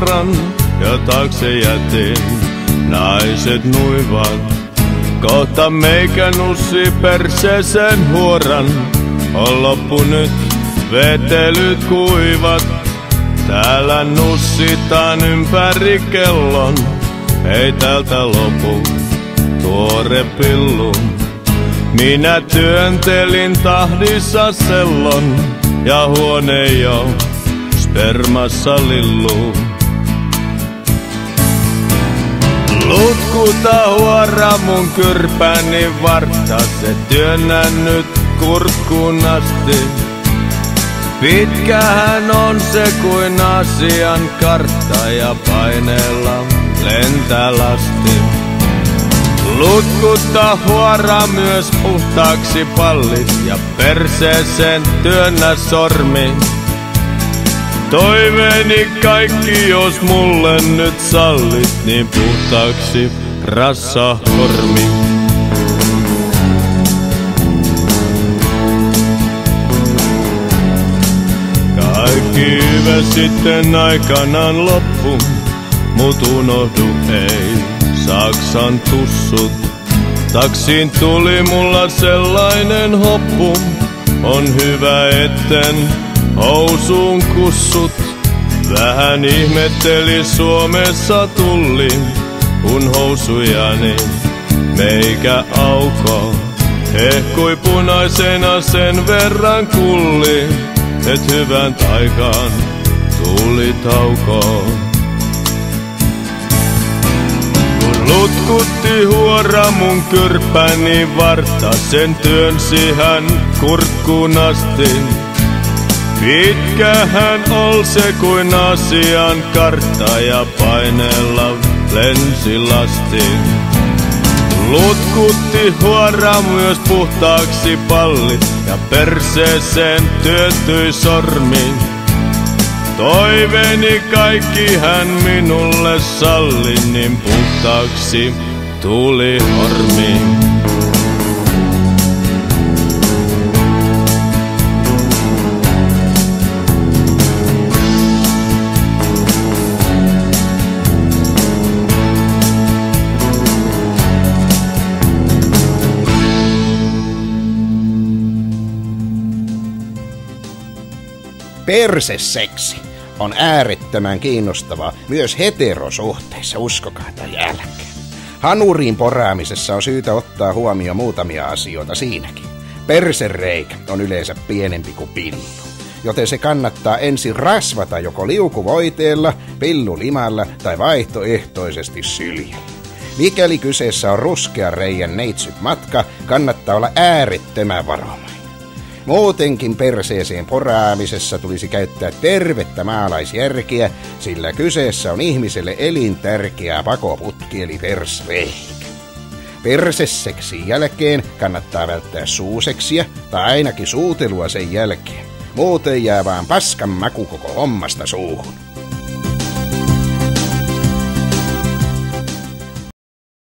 nuoran ja taakse jätin naiset nuivat. Kohta meikä nussi perseeseen huoran, on loppu nyt vetelyt kuivat. Täällä nussitaan ympäri kellon, ei täältä lopu tuore pillu. Minä työntelin tahdissa sellon ja huone jo spermassa lilluu. Lutkuta huora mun kyrpäni vartta, se työnnän nyt kurkkuun asti. Pitkähän on se kuin Aasian kartta ja paineella lentää lasti. Lutkutta huora myös puhtaaksi pallit ja perseeseen työnnä sormi. Toiveeni kaikki, jos mulle nyt sallit, niin puhtaaksi rassahormi. Kaikki hyvä sitten aikanaan loppu, mut unohdu ei Saksan tussut. Taksiin tuli mulla sellainen hoppu, on hyvä etten housuun kussut. Vähän ihmetteli Suomessa tulli, kun housujani meikä auko. Hehkui punaisena sen verran kulli, et hyvän taikaan tuli tauko. Kun lutkutti huora mun kyrpäni vartta, sen työnsi hän kurkkuun asti. Pitkähän ol se kuin Aasian kartta ja paineella lensi lasti. Lutkutti huora myös puhtaaksi pallit ja perseeseen työntyi sormi. Toiveeni kaikki hän minulle salli, niin puhtaaksi tuli hormi. Perseseksi on äärettömän kiinnostavaa myös heterosuhteissa, uskokaa tai älkää. Hanuriin poraamisessa on syytä ottaa huomioon muutamia asioita siinäkin. Persereikä on yleensä pienempi kuin pillu, joten se kannattaa ensin rasvata joko liukuvoiteella, pillulimalla tai vaihtoehtoisesti syljellä. Mikäli kyseessä on ruskean reijän neitsyt matka, kannattaa olla äärettömän varovainen. Muutenkin perseeseen poraamisessa tulisi käyttää tervettä maalaisjärkeä, sillä kyseessä on ihmiselle elintärkeä pakoputki eli persreikä. Perseseksin jälkeen kannattaa välttää suuseksiä tai ainakin suutelua sen jälkeen. Muuten jää vaan paskan maku koko hommasta suuhun.